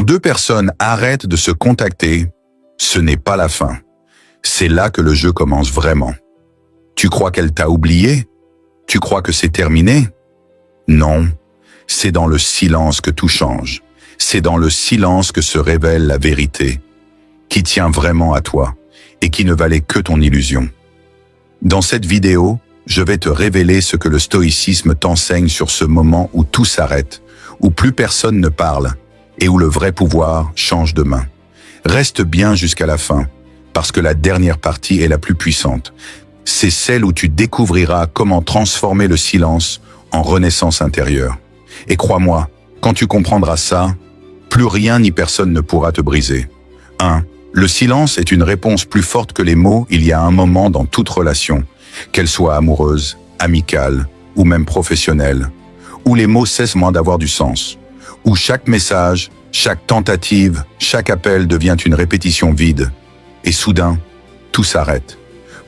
Quand deux personnes arrêtent de se contacter, ce n'est pas la fin. C'est là que le jeu commence vraiment. Tu crois qu'elle t'a oublié? Tu crois que c'est terminé? Non, c'est dans le silence que tout change. C'est dans le silence que se révèle la vérité, qui tient vraiment à toi et qui ne valait que ton illusion. Dans cette vidéo, je vais te révéler ce que le stoïcisme t'enseigne sur ce moment où tout s'arrête, où plus personne ne parle et où le vrai pouvoir change de main. Reste bien jusqu'à la fin, parce que la dernière partie est la plus puissante. C'est celle où tu découvriras comment transformer le silence en renaissance intérieure. Et crois-moi, quand tu comprendras ça, plus rien ni personne ne pourra te briser. 1. Le silence est une réponse plus forte que les mots. Il y a un moment dans toute relation, qu'elle soit amoureuse, amicale ou même professionnelle, où les mots cessent moins d'avoir du sens, où chaque message, chaque tentative, chaque appel devient une répétition vide. Et soudain, tout s'arrête.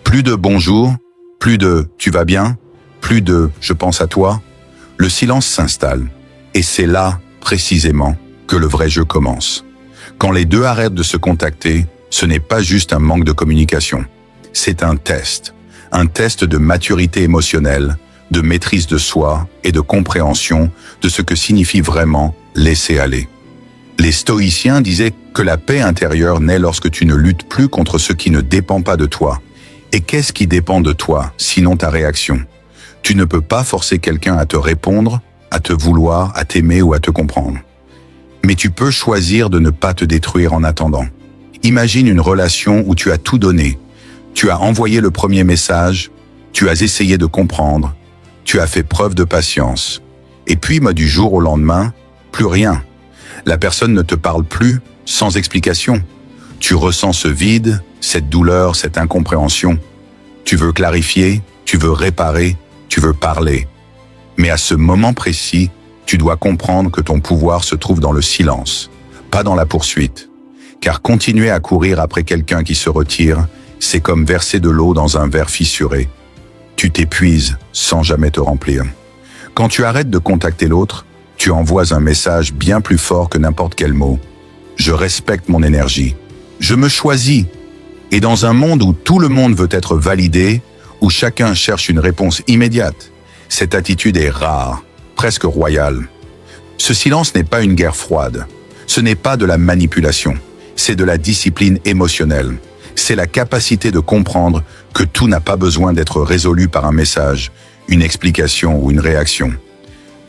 Plus de bonjour, plus de tu vas bien, plus de je pense à toi. Le silence s'installe. Et c'est là, précisément, que le vrai jeu commence. Quand les deux arrêtent de se contacter, ce n'est pas juste un manque de communication. C'est un test de maturité émotionnelle, de maîtrise de soi et de compréhension de ce que signifie vraiment laisser aller. Les stoïciens disaient que la paix intérieure naît lorsque tu ne luttes plus contre ce qui ne dépend pas de toi. Et qu'est-ce qui dépend de toi, sinon ta réaction? Tu ne peux pas forcer quelqu'un à te répondre, à te vouloir, à t'aimer ou à te comprendre. Mais tu peux choisir de ne pas te détruire en attendant. Imagine une relation où tu as tout donné. Tu as envoyé le premier message, tu as essayé de comprendre, tu as fait preuve de patience. Et puis, du jour au lendemain, plus rien. La personne ne te parle plus, sans explication. Tu ressens ce vide, cette douleur, cette incompréhension. Tu veux clarifier, tu veux réparer, tu veux parler. Mais à ce moment précis, tu dois comprendre que ton pouvoir se trouve dans le silence, pas dans la poursuite. Car continuer à courir après quelqu'un qui se retire, c'est comme verser de l'eau dans un verre fissuré. Tu t'épuises sans jamais te remplir. Quand tu arrêtes de contacter l'autre, tu envoies un message bien plus fort que n'importe quel mot. Je respecte mon énergie. Je me choisis. Et dans un monde où tout le monde veut être validé, où chacun cherche une réponse immédiate, cette attitude est rare, presque royale. Ce silence n'est pas une guerre froide. Ce n'est pas de la manipulation. C'est de la discipline émotionnelle. C'est la capacité de comprendre que tout n'a pas besoin d'être résolu par un message, une explication ou une réaction.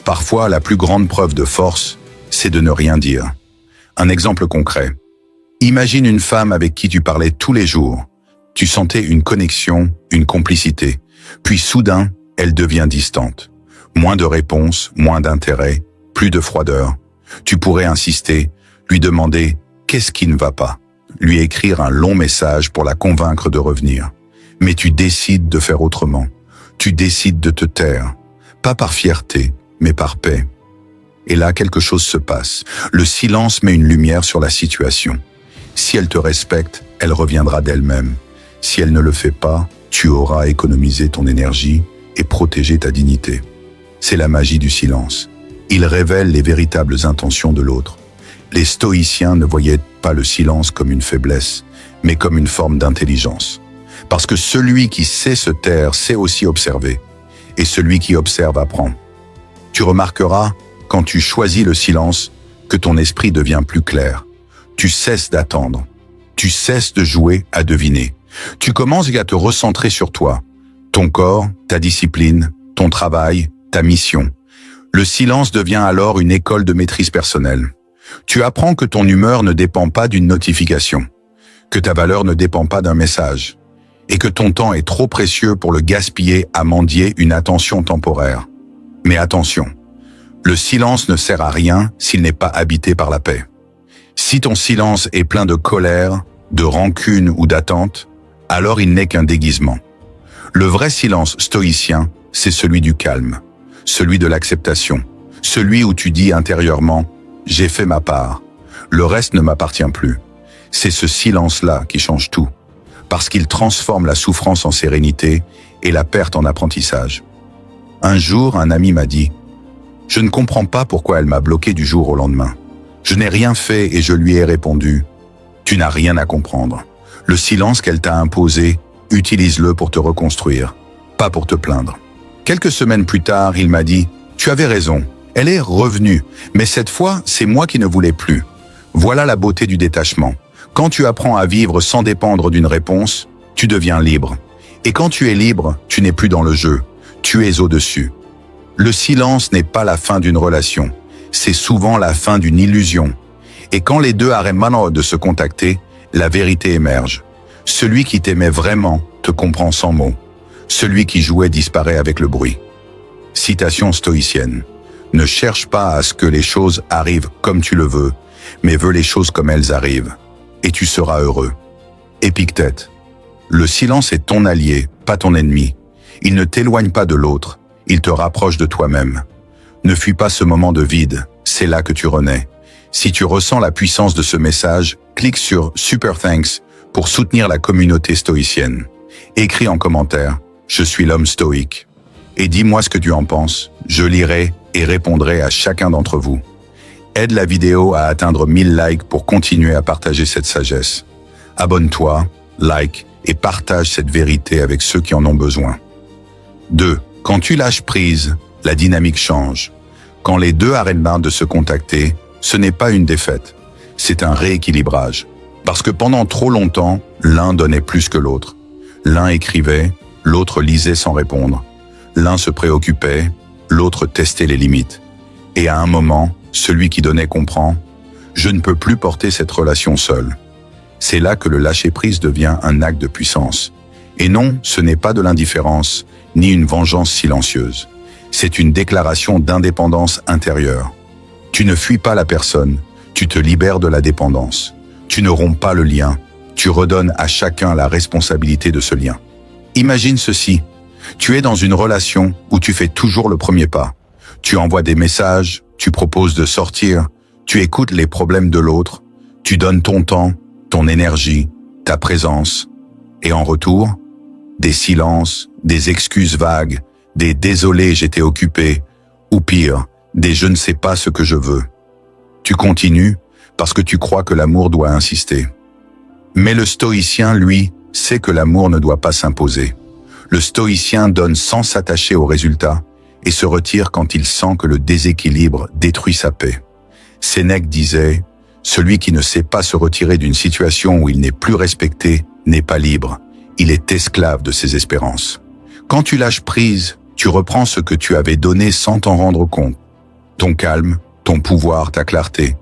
Parfois, la plus grande preuve de force, c'est de ne rien dire. Un exemple concret. Imagine une femme avec qui tu parlais tous les jours. Tu sentais une connexion, une complicité. Puis soudain, elle devient distante. Moins de réponses, moins d'intérêt, plus de froideur. Tu pourrais insister, lui demander « qu'est-ce qui ne va pas ?» lui écrire un long message pour la convaincre de revenir. Mais tu décides de faire autrement. Tu décides de te taire. Pas par fierté, mais par paix. Et là, quelque chose se passe. Le silence met une lumière sur la situation. Si elle te respecte, elle reviendra d'elle-même. Si elle ne le fait pas, tu auras économisé ton énergie et protégé ta dignité. C'est la magie du silence. Il révèle les véritables intentions de l'autre. Les stoïciens ne voyaient pas le silence comme une faiblesse, mais comme une forme d'intelligence. Parce que celui qui sait se taire sait aussi observer, et celui qui observe apprend. Tu remarqueras, quand tu choisis le silence, que ton esprit devient plus clair. Tu cesses d'attendre. Tu cesses de jouer à deviner. Tu commences à te recentrer sur toi, ton corps, ta discipline, ton travail, ta mission. Le silence devient alors une école de maîtrise personnelle. Tu apprends que ton humeur ne dépend pas d'une notification, que ta valeur ne dépend pas d'un message, et que ton temps est trop précieux pour le gaspiller à mendier une attention temporaire. Mais attention, le silence ne sert à rien s'il n'est pas habité par la paix. Si ton silence est plein de colère, de rancune ou d'attente, alors il n'est qu'un déguisement. Le vrai silence stoïcien, c'est celui du calme, celui de l'acceptation, celui où tu dis intérieurement « j'ai fait ma part, le reste ne m'appartient plus ». C'est ce silence-là qui change tout, parce qu'il transforme la souffrance en sérénité et la perte en apprentissage. Un jour, un ami m'a dit « Je ne comprends pas pourquoi elle m'a bloqué du jour au lendemain. Je n'ai rien fait et je lui ai répondu, « Tu n'as rien à comprendre. Le silence qu'elle t'a imposé, utilise-le pour te reconstruire, pas pour te plaindre. » Quelques semaines plus tard, il m'a dit, « Tu avais raison, elle est revenue, mais cette fois, c'est moi qui ne voulais plus. » Voilà la beauté du détachement. Quand tu apprends à vivre sans dépendre d'une réponse, tu deviens libre. Et quand tu es libre, tu n'es plus dans le jeu, tu es au-dessus. Le silence n'est pas la fin d'une relation, c'est souvent la fin d'une illusion. Et quand les deux arrêtent de se contacter, la vérité émerge. Celui qui t'aimait vraiment te comprend sans mots. Celui qui jouait disparaît avec le bruit. Citation stoïcienne. Ne cherche pas à ce que les choses arrivent comme tu le veux, mais veux les choses comme elles arrivent. Et tu seras heureux. Épictète. Le silence est ton allié, pas ton ennemi. Il ne t'éloigne pas de l'autre, il te rapproche de toi-même. Ne fuis pas ce moment de vide, c'est là que tu renais. Si tu ressens la puissance de ce message, clique sur Super Thanks pour soutenir la communauté stoïcienne. Écris en commentaire « Je suis l'homme stoïque » et dis-moi ce que tu en penses. Je lirai et répondrai à chacun d'entre vous. Aide la vidéo à atteindre 1000 likes pour continuer à partager cette sagesse. Abonne-toi, like et partage cette vérité avec ceux qui en ont besoin. 2. Quand tu lâches prise, la dynamique change. Quand les deux arrêtent de se contacter, ce n'est pas une défaite, c'est un rééquilibrage. Parce que pendant trop longtemps, l'un donnait plus que l'autre. L'un écrivait, l'autre lisait sans répondre. L'un se préoccupait, l'autre testait les limites. Et à un moment, celui qui donnait comprend « Je ne peux plus porter cette relation seul ». C'est là que le lâcher-prise devient un acte de puissance. Et non, ce n'est pas de l'indifférence, ni une vengeance silencieuse. C'est une déclaration d'indépendance intérieure. Tu ne fuis pas la personne, tu te libères de la dépendance. Tu ne romps pas le lien, tu redonnes à chacun la responsabilité de ce lien. Imagine ceci, tu es dans une relation où tu fais toujours le premier pas. Tu envoies des messages, tu proposes de sortir, tu écoutes les problèmes de l'autre, tu donnes ton temps, ton énergie, ta présence. Et en retour, des silences, des excuses vagues, des « désolé, j'étais occupé » ou pire, des « je ne sais pas ce que je veux ». Tu continues parce que tu crois que l'amour doit insister. Mais le stoïcien, lui, sait que l'amour ne doit pas s'imposer. Le stoïcien donne sans s'attacher aux résultats et se retire quand il sent que le déséquilibre détruit sa paix. Sénèque disait « Celui qui ne sait pas se retirer d'une situation où il n'est plus respecté n'est pas libre, il est esclave de ses espérances. » Quand tu lâches prise, tu reprends ce que tu avais donné sans t'en rendre compte. Ton calme, ton pouvoir, ta clarté.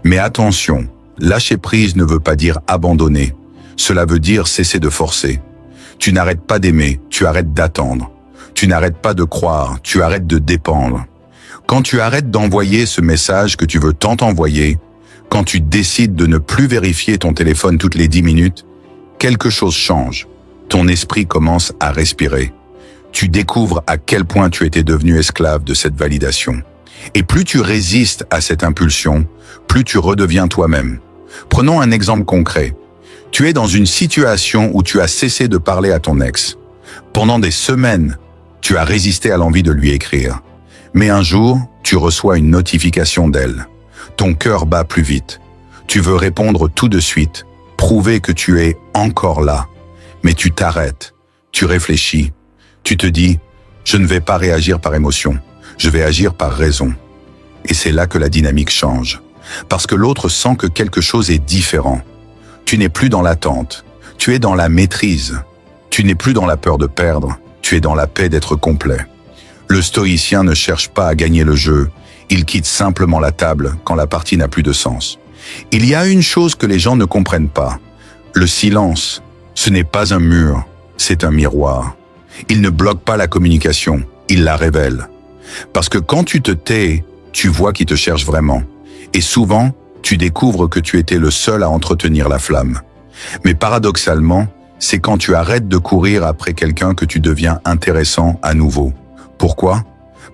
Mais attention, lâcher prise ne veut pas dire abandonner. Cela veut dire cesser de forcer. Tu n'arrêtes pas d'aimer, tu arrêtes d'attendre. Tu n'arrêtes pas de croire, tu arrêtes de dépendre. Quand tu arrêtes d'envoyer ce message que tu veux tant envoyer, quand tu décides de ne plus vérifier ton téléphone toutes les 10 minutes, quelque chose change. Ton esprit commence à respirer. Tu découvres à quel point tu étais devenu esclave de cette validation. Et plus tu résistes à cette impulsion, plus tu redeviens toi-même. Prenons un exemple concret. Tu es dans une situation où tu as cessé de parler à ton ex. Pendant des semaines, tu as résisté à l'envie de lui écrire. Mais un jour, tu reçois une notification d'elle. Ton cœur bat plus vite. Tu veux répondre tout de suite, prouver que tu es encore là. Mais tu t'arrêtes, tu réfléchis. Tu te dis, je ne vais pas réagir par émotion, je vais agir par raison. Et c'est là que la dynamique change. Parce que l'autre sent que quelque chose est différent. Tu n'es plus dans l'attente, tu es dans la maîtrise. Tu n'es plus dans la peur de perdre, tu es dans la paix d'être complet. Le stoïcien ne cherche pas à gagner le jeu, il quitte simplement la table quand la partie n'a plus de sens. Il y a une chose que les gens ne comprennent pas. Le silence, ce n'est pas un mur, c'est un miroir. Il ne bloque pas la communication, il la révèle. Parce que quand tu te tais, tu vois qui te cherche vraiment. Et souvent, tu découvres que tu étais le seul à entretenir la flamme. Mais paradoxalement, c'est quand tu arrêtes de courir après quelqu'un que tu deviens intéressant à nouveau. Pourquoi?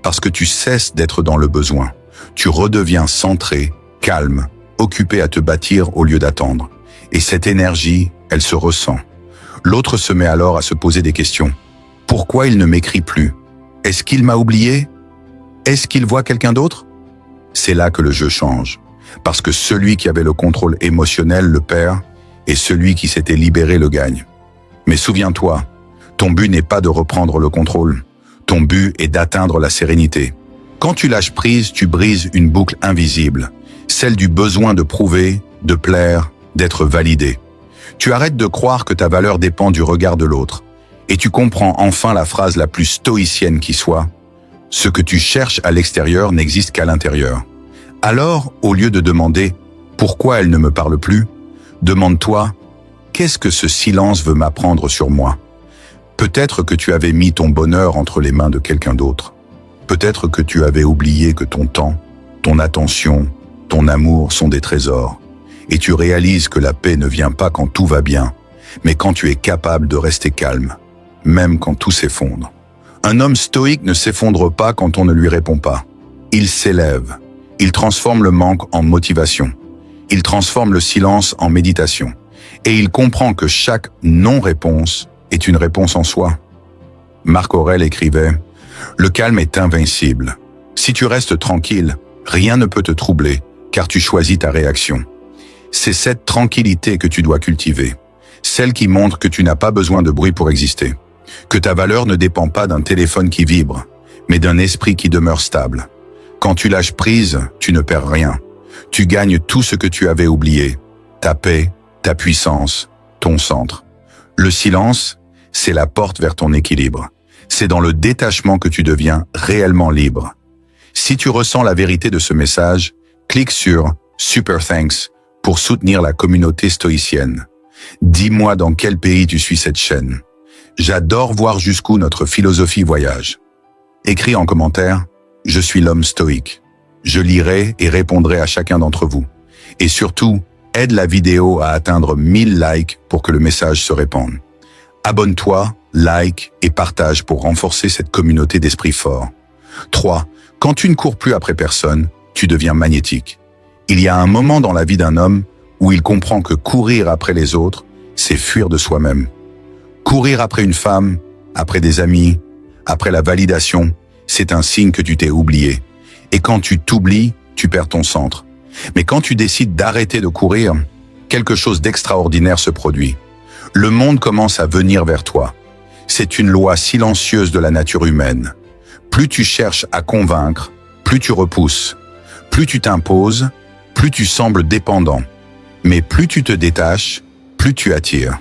Parce que tu cesses d'être dans le besoin. Tu redeviens centré, calme, occupé à te bâtir au lieu d'attendre. Et cette énergie, elle se ressent. L'autre se met alors à se poser des questions. Pourquoi il ne m'écrit plus? Est-ce qu'il m'a oublié? Est-ce qu'il voit quelqu'un d'autre? C'est là que le jeu change. Parce que celui qui avait le contrôle émotionnel le perd, et celui qui s'était libéré le gagne. Mais souviens-toi, ton but n'est pas de reprendre le contrôle. Ton but est d'atteindre la sérénité. Quand tu lâches prise, tu brises une boucle invisible, celle du besoin de prouver, de plaire, d'être validé. Tu arrêtes de croire que ta valeur dépend du regard de l'autre, et tu comprends enfin la phrase la plus stoïcienne qui soit. Ce que tu cherches à l'extérieur n'existe qu'à l'intérieur. Alors, au lieu de demander « Pourquoi elle ne me parle plus ?», demande-toi « Qu'est-ce que ce silence veut m'apprendre sur moi ?» Peut-être que tu avais mis ton bonheur entre les mains de quelqu'un d'autre. Peut-être que tu avais oublié que ton temps, ton attention, ton amour sont des trésors. Et tu réalises que la paix ne vient pas quand tout va bien, mais quand tu es capable de rester calme, même quand tout s'effondre. Un homme stoïque ne s'effondre pas quand on ne lui répond pas. Il s'élève. Il transforme le manque en motivation. Il transforme le silence en méditation. Et il comprend que chaque non-réponse est une réponse en soi. Marc Aurèle écrivait « Le calme est invincible. Si tu restes tranquille, rien ne peut te troubler, car tu choisis ta réaction. » C'est cette tranquillité que tu dois cultiver, celle qui montre que tu n'as pas besoin de bruit pour exister, que ta valeur ne dépend pas d'un téléphone qui vibre, mais d'un esprit qui demeure stable. Quand tu lâches prise, tu ne perds rien. Tu gagnes tout ce que tu avais oublié, ta paix, ta puissance, ton centre. Le silence, c'est la porte vers ton équilibre. C'est dans le détachement que tu deviens réellement libre. Si tu ressens la vérité de ce message, clique sur « Super Thanks » pour soutenir la communauté stoïcienne. Dis-moi dans quel pays tu suis cette chaîne. J'adore voir jusqu'où notre philosophie voyage. Écris en commentaire « Je suis l'homme stoïque ». Je lirai et répondrai à chacun d'entre vous. Et surtout, aide la vidéo à atteindre 1000 likes pour que le message se répande. Abonne-toi, like et partage pour renforcer cette communauté d'esprit fort. 3. Quand tu ne cours plus après personne, tu deviens magnétique. Il y a un moment dans la vie d'un homme où il comprend que courir après les autres, c'est fuir de soi-même. Courir après une femme, après des amis, après la validation, c'est un signe que tu t'es oublié. Et quand tu t'oublies, tu perds ton centre. Mais quand tu décides d'arrêter de courir, quelque chose d'extraordinaire se produit. Le monde commence à venir vers toi. C'est une loi silencieuse de la nature humaine. Plus tu cherches à convaincre, plus tu repousses. Plus tu t'imposes, plus tu sembles dépendant. Mais plus tu te détaches, plus tu attires.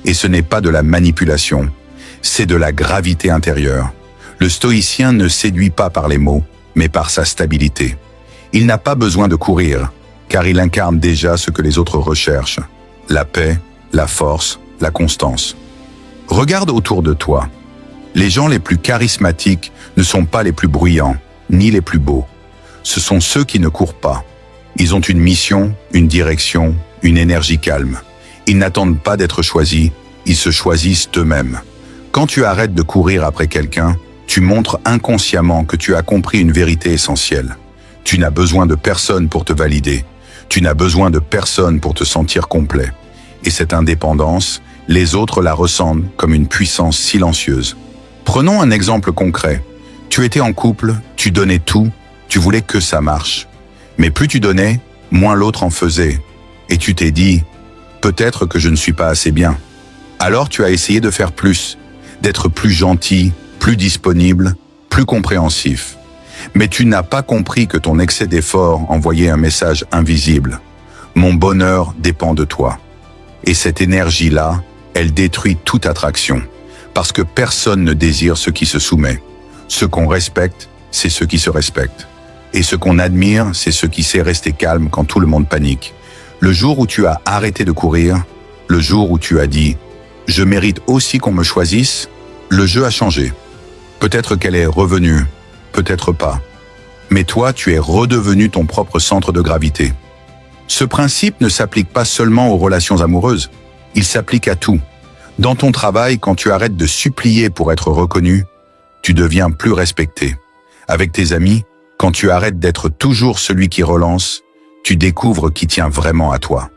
Et ce n'est pas de la manipulation, c'est de la gravité intérieure. Le stoïcien ne séduit pas par les mots, mais par sa stabilité. Il n'a pas besoin de courir, car il incarne déjà ce que les autres recherchent. La paix, la force, la constance. Regarde autour de toi. Les gens les plus charismatiques ne sont pas les plus bruyants, ni les plus beaux. Ce sont ceux qui ne courent pas. Ils ont une mission, une direction, une énergie calme. Ils n'attendent pas d'être choisis, ils se choisissent eux-mêmes. Quand tu arrêtes de courir après quelqu'un, tu montres inconsciemment que tu as compris une vérité essentielle. Tu n'as besoin de personne pour te valider. Tu n'as besoin de personne pour te sentir complet. Et cette indépendance, les autres la ressentent comme une puissance silencieuse. Prenons un exemple concret. Tu étais en couple, tu donnais tout, tu voulais que ça marche. Mais plus tu donnais, moins l'autre en faisait. Et tu t'es dit, peut-être que je ne suis pas assez bien. Alors tu as essayé de faire plus, d'être plus gentil, plus disponible, plus compréhensif. Mais tu n'as pas compris que ton excès d'effort envoyait un message invisible. Mon bonheur dépend de toi. Et cette énergie-là, elle détruit toute attraction. Parce que personne ne désire ce qui se soumet. Ce qu'on respecte, c'est ce qui se respecte. Et ce qu'on admire, c'est ce qui sait rester calme quand tout le monde panique. Le jour où tu as arrêté de courir, le jour où tu as dit « Je mérite aussi qu'on me choisisse », le jeu a changé. Peut-être qu'elle est revenue, peut-être pas. Mais toi, tu es redevenu ton propre centre de gravité. Ce principe ne s'applique pas seulement aux relations amoureuses, il s'applique à tout. Dans ton travail, quand tu arrêtes de supplier pour être reconnu, tu deviens plus respecté. Avec tes amis, quand tu arrêtes d'être toujours celui qui relance, tu découvres qui tient vraiment à toi.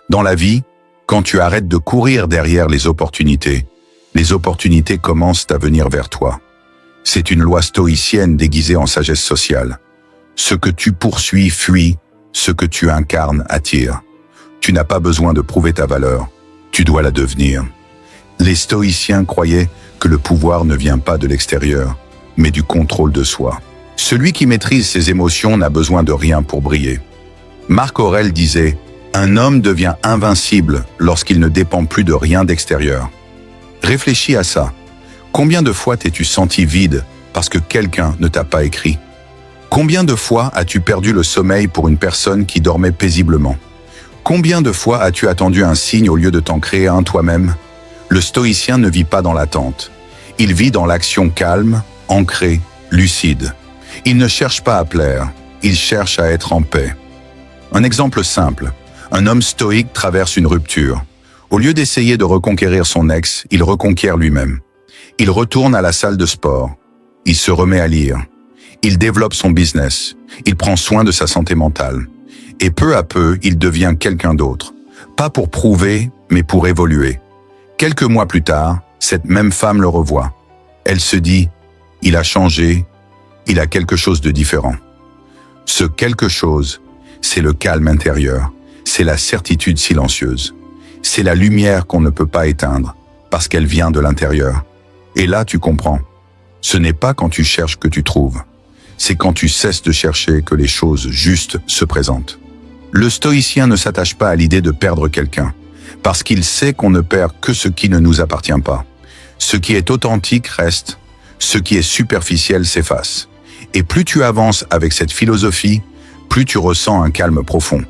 Dans la vie, quand tu arrêtes de courir derrière les opportunités commencent à venir vers toi. C'est une loi stoïcienne déguisée en sagesse sociale. Ce que tu poursuis fuit, Ce que tu incarnes attire. Tu n'as pas besoin de prouver ta valeur, tu dois la devenir. Les stoïciens croyaient que le pouvoir ne vient pas de l'extérieur, mais du contrôle de soi. Celui qui maîtrise ses émotions n'a besoin de rien pour briller. Marc Aurèle disait « Un homme devient invincible lorsqu'il ne dépend plus de rien d'extérieur ». Réfléchis à ça. Combien de fois t'es-tu senti vide parce que quelqu'un ne t'a pas écrit? Combien de fois as-tu perdu le sommeil pour une personne qui dormait paisiblement? Combien de fois as-tu attendu un signe au lieu de t'en créer un toi-même? Le stoïcien ne vit pas dans l'attente. Il vit dans l'action calme, ancrée, lucide. Il ne cherche pas à plaire, il cherche à être en paix. Un exemple simple. Un homme stoïque traverse une rupture. Au lieu d'essayer de reconquérir son ex, il reconquiert lui-même. Il retourne à la salle de sport. Il se remet à lire. Il développe son business. Il prend soin de sa santé mentale. Et peu à peu, il devient quelqu'un d'autre. Pas pour prouver, mais pour évoluer. Quelques mois plus tard, cette même femme le revoit. Elle se dit, il a changé, il a quelque chose de différent. Ce quelque chose, c'est le calme intérieur, c'est la certitude silencieuse. C'est la lumière qu'on ne peut pas éteindre, parce qu'elle vient de l'intérieur. Et là, tu comprends. Ce n'est pas quand tu cherches que tu trouves. C'est quand tu cesses de chercher que les choses justes se présentent. Le stoïcien ne s'attache pas à l'idée de perdre quelqu'un, parce qu'il sait qu'on ne perd que ce qui ne nous appartient pas. Ce qui est authentique reste, ce qui est superficiel s'efface. Et plus tu avances avec cette philosophie, plus tu ressens un calme profond.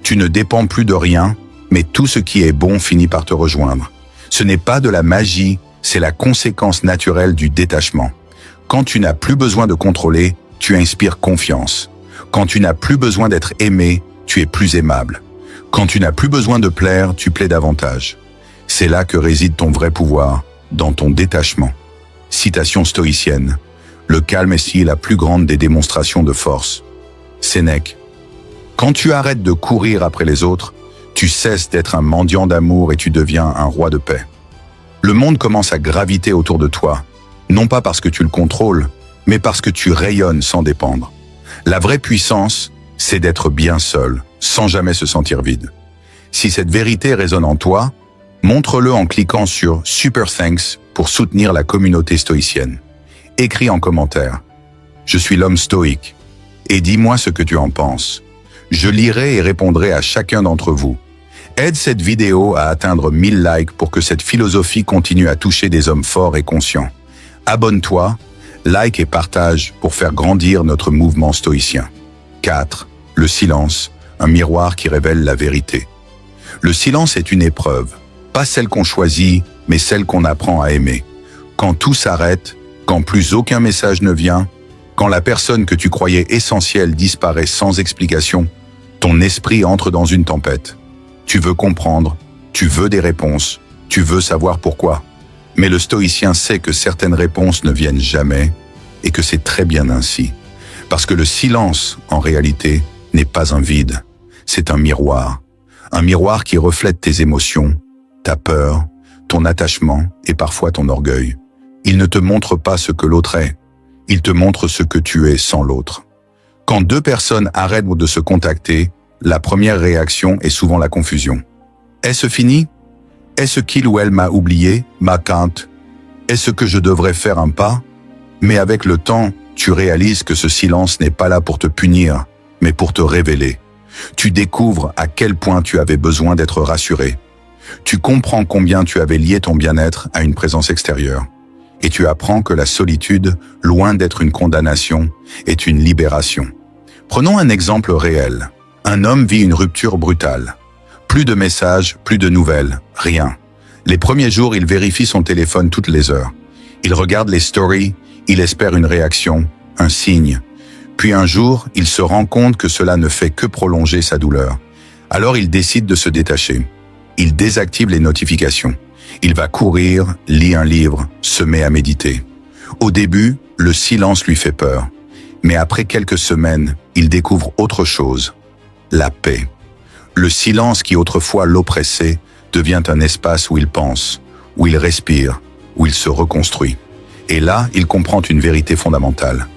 Tu ne dépends plus de rien, mais tout ce qui est bon finit par te rejoindre. Ce n'est pas de la magie, c'est la conséquence naturelle du détachement. Quand tu n'as plus besoin de contrôler, tu inspires confiance. Quand tu n'as plus besoin d'être aimé, tu es plus aimable. Quand tu n'as plus besoin de plaire, tu plais davantage. C'est là que réside ton vrai pouvoir, dans ton détachement. Citation stoïcienne. Le calme est si la plus grande des démonstrations de force. Sénèque. Quand tu arrêtes de courir après les autres, tu cesses d'être un mendiant d'amour et tu deviens un roi de paix. Le monde commence à graviter autour de toi, non pas parce que tu le contrôles, mais parce que tu rayonnes sans dépendre. La vraie puissance, c'est d'être bien seul, sans jamais se sentir vide. Si cette vérité résonne en toi, montre-le en cliquant sur Super Thanks pour soutenir la communauté stoïcienne. Écris en commentaire « Je suis l'homme stoïque » et dis-moi ce que tu en penses. Je lirai et répondrai à chacun d'entre vous. Aide cette vidéo à atteindre 1000 likes pour que cette philosophie continue à toucher des hommes forts et conscients. Abonne-toi, like et partage pour faire grandir notre mouvement stoïcien. 4. Le silence, un miroir qui révèle la vérité. Le silence est une épreuve, pas celle qu'on choisit, mais celle qu'on apprend à aimer. Quand tout s'arrête, quand plus aucun message ne vient, quand la personne que tu croyais essentielle disparaît sans explication, ton esprit entre dans une tempête. Tu veux comprendre, tu veux des réponses, tu veux savoir pourquoi. Mais le stoïcien sait que certaines réponses ne viennent jamais et que c'est très bien ainsi. Parce que le silence, en réalité, n'est pas un vide, c'est un miroir. Un miroir qui reflète tes émotions, ta peur, ton attachement et parfois ton orgueil. Il ne te montre pas ce que l'autre est, il te montre ce que tu es sans l'autre. Quand deux personnes arrêtent de se contacter, la première réaction est souvent la confusion. Est-ce fini? Est-ce qu'il ou elle m'a oublié, m'a quinte? Est-ce que je devrais faire un pas? Mais avec le temps, tu réalises que ce silence n'est pas là pour te punir, mais pour te révéler. Tu découvres à quel point tu avais besoin d'être rassuré. Tu comprends combien tu avais lié ton bien-être à une présence extérieure. Et tu apprends que la solitude, loin d'être une condamnation, est une libération. Prenons un exemple réel. Un homme vit une rupture brutale. Plus de messages, plus de nouvelles, rien. Les premiers jours, il vérifie son téléphone toutes les heures. Il regarde les stories, il espère une réaction, un signe. Puis un jour, il se rend compte que cela ne fait que prolonger sa douleur. Alors il décide de se détacher. Il désactive les notifications. Il va courir, lit un livre, se met à méditer. Au début, le silence lui fait peur. Mais après quelques semaines, il découvre autre chose. La paix. Le silence qui autrefois l'oppressait devient un espace où il pense, où il respire, où il se reconstruit. Et là, il comprend une vérité fondamentale.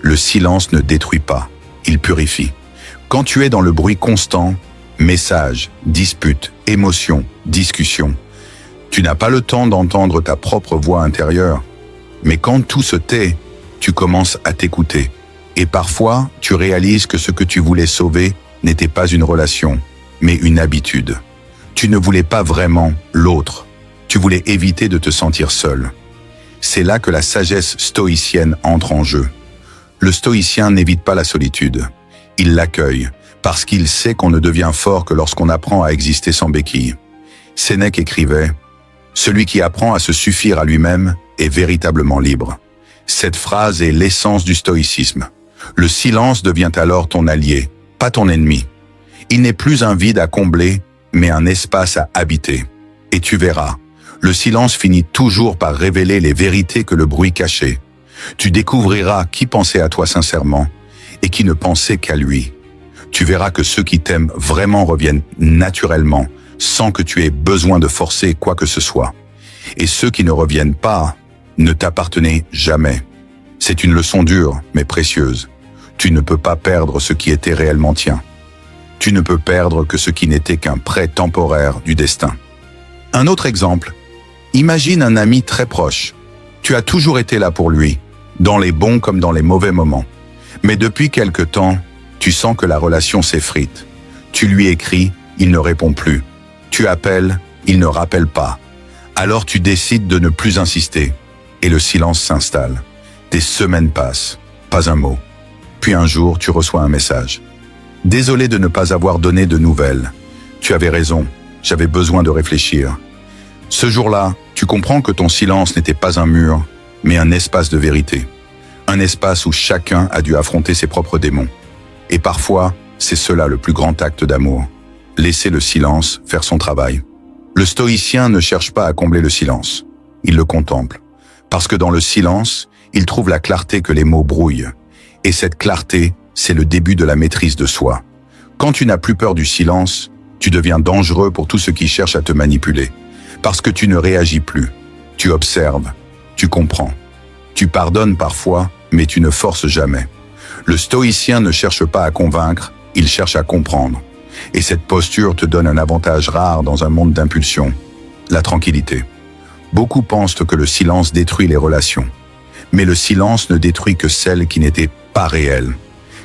Le silence ne détruit pas, il purifie. Quand tu es dans le bruit constant, messages, disputes, émotions, discussions, tu n'as pas le temps d'entendre ta propre voix intérieure. Mais quand tout se tait, tu commences à t'écouter. Et parfois, tu réalises que ce que tu voulais sauver n'était pas une relation, mais une habitude. Tu ne voulais pas vraiment l'autre. Tu voulais éviter de te sentir seul. C'est là que la sagesse stoïcienne entre en jeu. Le stoïcien n'évite pas la solitude. Il l'accueille, parce qu'il sait qu'on ne devient fort que lorsqu'on apprend à exister sans béquille. Sénèque écrivait « Celui qui apprend à se suffire à lui-même est véritablement libre ». Cette phrase est l'essence du stoïcisme. Le silence devient alors ton allié, pas ton ennemi. Il n'est plus un vide à combler, mais un espace à habiter. Et tu verras, le silence finit toujours par révéler les vérités que le bruit cachait. Tu découvriras qui pensait à toi sincèrement et qui ne pensait qu'à lui. Tu verras que ceux qui t'aiment vraiment reviennent naturellement, sans que tu aies besoin de forcer quoi que ce soit. Et ceux qui ne reviennent pas ne t'appartenaient jamais. C'est une leçon dure, mais précieuse. Tu ne peux pas perdre ce qui était réellement tien. Tu ne peux perdre que ce qui n'était qu'un prêt temporaire du destin. Un autre exemple. Imagine un ami très proche. Tu as toujours été là pour lui, dans les bons comme dans les mauvais moments. Mais depuis quelque temps, tu sens que la relation s'effrite. Tu lui écris, il ne répond plus. Tu appelles, il ne rappelle pas. Alors tu décides de ne plus insister. Et le silence s'installe. Des semaines passent, pas un mot. Puis un jour, tu reçois un message. Désolé de ne pas avoir donné de nouvelles. Tu avais raison, j'avais besoin de réfléchir. Ce jour-là, tu comprends que ton silence n'était pas un mur, mais un espace de vérité. Un espace où chacun a dû affronter ses propres démons. Et parfois, c'est cela le plus grand acte d'amour. Laisser le silence faire son travail. Le stoïcien ne cherche pas à combler le silence. Il le contemple. Parce que dans le silence, il trouve la clarté que les mots brouillent. Et cette clarté, c'est le début de la maîtrise de soi. Quand tu n'as plus peur du silence, tu deviens dangereux pour tous ceux qui cherchent à te manipuler. Parce que tu ne réagis plus. Tu observes. Tu comprends. Tu pardonnes parfois, mais tu ne forces jamais. Le stoïcien ne cherche pas à convaincre, il cherche à comprendre. Et cette posture te donne un avantage rare dans un monde d'impulsion, la tranquillité. Beaucoup pensent que le silence détruit les relations. Mais le silence ne détruit que celles qui n'étaient pas réelles.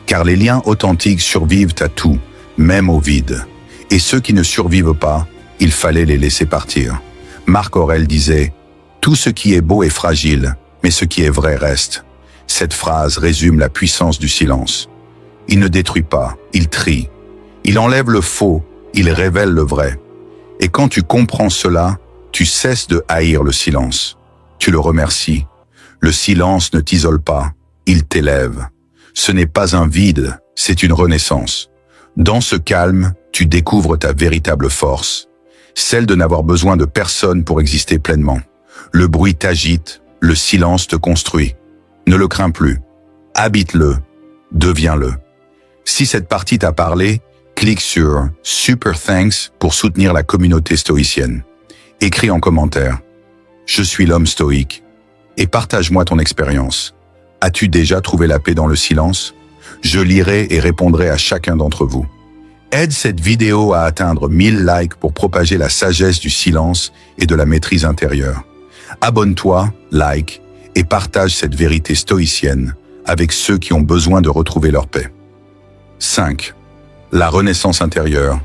Car les liens authentiques survivent à tout, même au vide. Et ceux qui ne survivent pas, il fallait les laisser partir. Marc Aurèle disait « Tout ce qui est beau est fragile, mais ce qui est vrai reste ». Cette phrase résume la puissance du silence. Il ne détruit pas, il trie. Il enlève le faux, il révèle le vrai. Et quand tu comprends cela, tu cesses de haïr le silence. Tu le remercies. Le silence ne t'isole pas, il t'élève. Ce n'est pas un vide, c'est une renaissance. Dans ce calme, tu découvres ta véritable force, celle de n'avoir besoin de personne pour exister pleinement. Le bruit t'agite, le silence te construit. Ne le crains plus. Habite-le, deviens-le. Si cette partie t'a parlé, clique sur « Super Thanks » pour soutenir la communauté stoïcienne. Écris en commentaire « Je suis l'homme stoïque » et partage-moi ton expérience. As-tu déjà trouvé la paix dans le silence? Je lirai et répondrai à chacun d'entre vous. Aide cette vidéo à atteindre 1000 likes pour propager la sagesse du silence et de la maîtrise intérieure. Abonne-toi, like et partage cette vérité stoïcienne avec ceux qui ont besoin de retrouver leur paix. 5. La renaissance intérieure.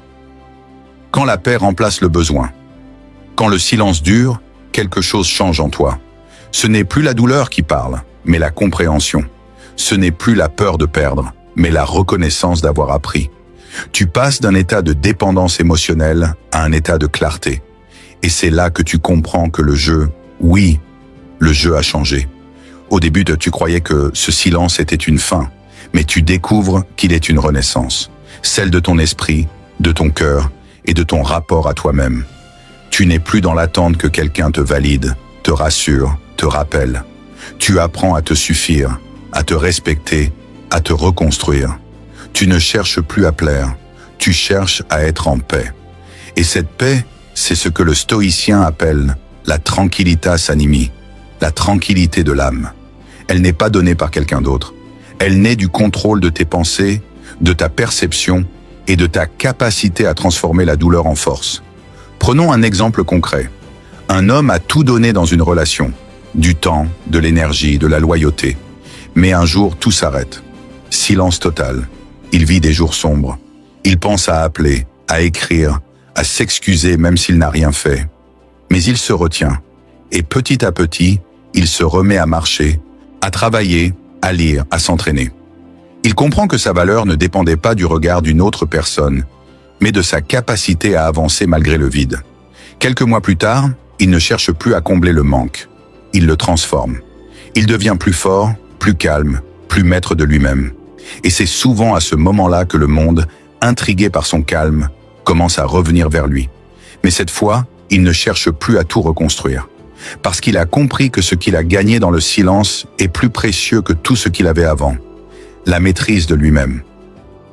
Quand la paix remplace le besoin. Quand le silence dure, quelque chose change en toi. Ce n'est plus la douleur qui parle, mais la compréhension. Ce n'est plus la peur de perdre, mais la reconnaissance d'avoir appris. Tu passes d'un état de dépendance émotionnelle à un état de clarté. Et c'est là que tu comprends que le jeu, oui, le jeu a changé. Au début, tu croyais que ce silence était une fin, mais tu découvres qu'il est une renaissance, celle de ton esprit, de ton cœur et de ton rapport à toi-même. Tu n'es plus dans l'attente que quelqu'un te valide, te rassure, te rappelle. Tu apprends à te suffire, à te respecter, à te reconstruire. Tu ne cherches plus à plaire, tu cherches à être en paix. Et cette paix, c'est ce que le stoïcien appelle la tranquillitas animi, la tranquillité de l'âme. Elle n'est pas donnée par quelqu'un d'autre. Elle naît du contrôle de tes pensées, de ta perception et de ta capacité à transformer la douleur en force. Prenons un exemple concret. Un homme a tout donné dans une relation, du temps, de l'énergie, de la loyauté. Mais un jour, tout s'arrête. Silence total. Il vit des jours sombres. Il pense à appeler, à écrire, à s'excuser même s'il n'a rien fait. Mais il se retient. Et petit à petit, il se remet à marcher, à travailler, à lire, à s'entraîner. Il comprend que sa valeur ne dépendait pas du regard d'une autre personne, mais de sa capacité à avancer malgré le vide. Quelques mois plus tard, il ne cherche plus à combler le manque. Il le transforme. Il devient plus fort, plus calme, plus maître de lui-même. Et c'est souvent à ce moment-là que le monde, intrigué par son calme, commence à revenir vers lui. Mais cette fois, il ne cherche plus à tout reconstruire. Parce qu'il a compris que ce qu'il a gagné dans le silence est plus précieux que tout ce qu'il avait avant. La maîtrise de lui-même.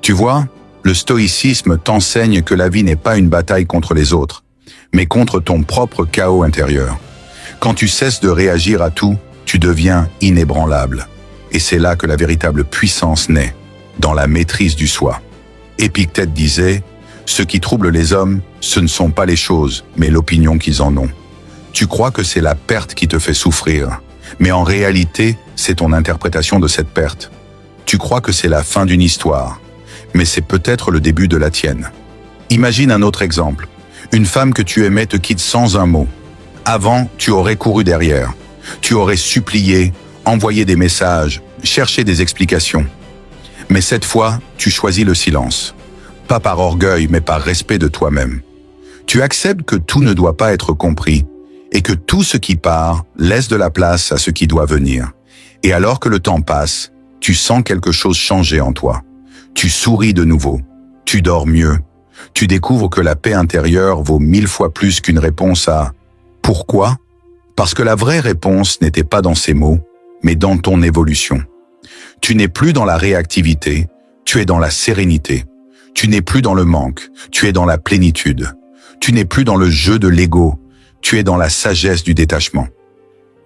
Tu vois, le stoïcisme t'enseigne que la vie n'est pas une bataille contre les autres, mais contre ton propre chaos intérieur. Quand tu cesses de réagir à tout, tu deviens inébranlable. Et c'est là que la véritable puissance naît, dans la maîtrise du soi. Épictète disait, « Ce qui trouble les hommes, ce ne sont pas les choses, mais l'opinion qu'ils en ont. » Tu crois que c'est la perte qui te fait souffrir, mais en réalité, c'est ton interprétation de cette perte. Tu crois que c'est la fin d'une histoire, mais c'est peut-être le début de la tienne. Imagine un autre exemple. Une femme que tu aimais te quitte sans un mot. Avant, tu aurais couru derrière. Tu aurais supplié, envoyé des messages, cherché des explications. Mais cette fois, tu choisis le silence. Pas par orgueil, mais par respect de toi-même. Tu acceptes que tout ne doit pas être compris et que tout ce qui part laisse de la place à ce qui doit venir. Et alors que le temps passe, tu sens quelque chose changer en toi. Tu souris de nouveau. Tu dors mieux. Tu découvres que la paix intérieure vaut 1000 fois plus qu'une réponse à « Pourquoi ?» Parce que la vraie réponse n'était pas dans ces mots, mais dans ton évolution. Tu n'es plus dans la réactivité, tu es dans la sérénité. Tu n'es plus dans le manque, tu es dans la plénitude. Tu n'es plus dans le jeu de l'ego, tu es dans la sagesse du détachement.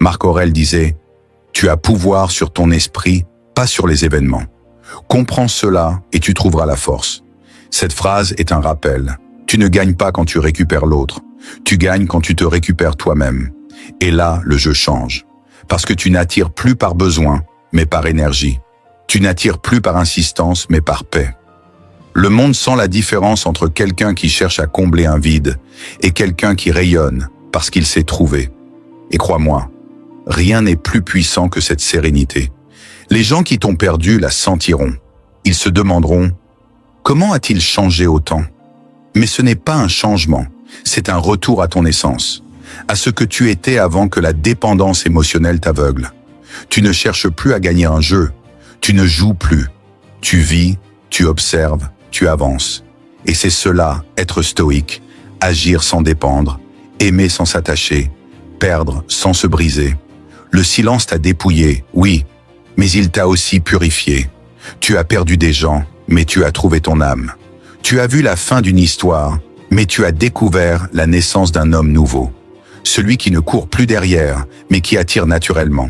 Marc Aurèle disait « Tu as pouvoir sur ton esprit, pas sur les événements. Comprends cela et tu trouveras la force. » Cette phrase est un rappel. Tu ne gagnes pas quand tu récupères l'autre. Tu gagnes quand tu te récupères toi-même. Et là, le jeu change. Parce que tu n'attires plus par besoin, mais par énergie. Tu n'attires plus par insistance, mais par paix. Le monde sent la différence entre quelqu'un qui cherche à combler un vide et quelqu'un qui rayonne parce qu'il s'est trouvé. Et crois-moi, rien n'est plus puissant que cette sérénité. Les gens qui t'ont perdu la sentiront. Ils se demanderont « Comment a-t-il changé autant ?» Mais ce n'est pas un changement, c'est un retour à ton essence, à ce que tu étais avant que la dépendance émotionnelle t'aveugle. Tu ne cherches plus à gagner un jeu, tu ne joues plus. Tu vis, tu observes, tu avances. Et c'est cela, être stoïque, agir sans dépendre, aimer sans s'attacher, perdre sans se briser. Le silence t'a dépouillé, oui, mais il t'a aussi purifié. Tu as perdu des gens, mais tu as trouvé ton âme. Tu as vu la fin d'une histoire, mais tu as découvert la naissance d'un homme nouveau. Celui qui ne court plus derrière, mais qui attire naturellement.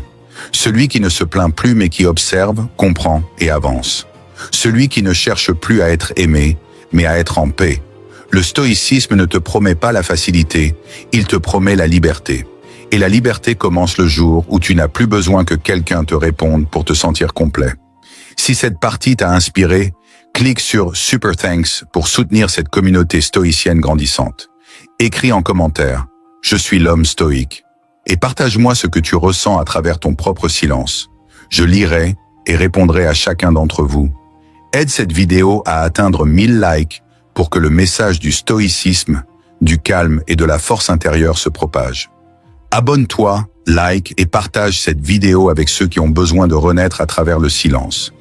Celui qui ne se plaint plus, mais qui observe, comprend et avance. Celui qui ne cherche plus à être aimé, mais à être en paix. Le stoïcisme ne te promet pas la facilité, il te promet la liberté. Et la liberté commence le jour où tu n'as plus besoin que quelqu'un te réponde pour te sentir complet. Si cette partie t'a inspiré, clique sur Super Thanks pour soutenir cette communauté stoïcienne grandissante. Écris en commentaire « Je suis l'homme stoïque » et partage-moi ce que tu ressens à travers ton propre silence. Je lirai et répondrai à chacun d'entre vous. Aide cette vidéo à atteindre 1000 likes pour que le message du stoïcisme, du calme et de la force intérieure se propage. Abonne-toi, like et partage cette vidéo avec ceux qui ont besoin de renaître à travers le silence.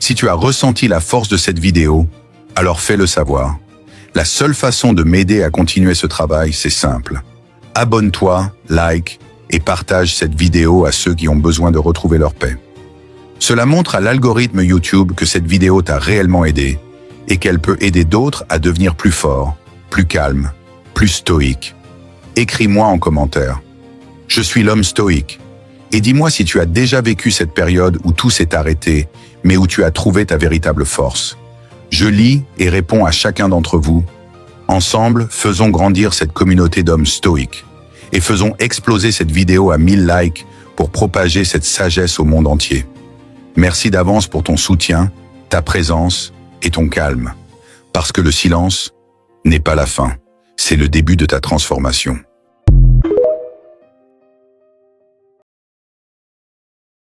Si tu as ressenti la force de cette vidéo, alors fais-le savoir. La seule façon de m'aider à continuer ce travail, c'est simple. Abonne-toi, like et partage cette vidéo à ceux qui ont besoin de retrouver leur paix. Cela montre à l'algorithme YouTube que cette vidéo t'a réellement aidé et qu'elle peut aider d'autres à devenir plus forts, plus calmes, plus stoïques. Écris-moi en commentaire. Je suis l'homme stoïque. Et dis-moi si tu as déjà vécu cette période où tout s'est arrêté, mais où tu as trouvé ta véritable force. Je lis et réponds à chacun d'entre vous. Ensemble, faisons grandir cette communauté d'hommes stoïques et faisons exploser cette vidéo à 1000 likes pour propager cette sagesse au monde entier. Merci d'avance pour ton soutien, ta présence et ton calme. Parce que le silence n'est pas la fin, c'est le début de ta transformation.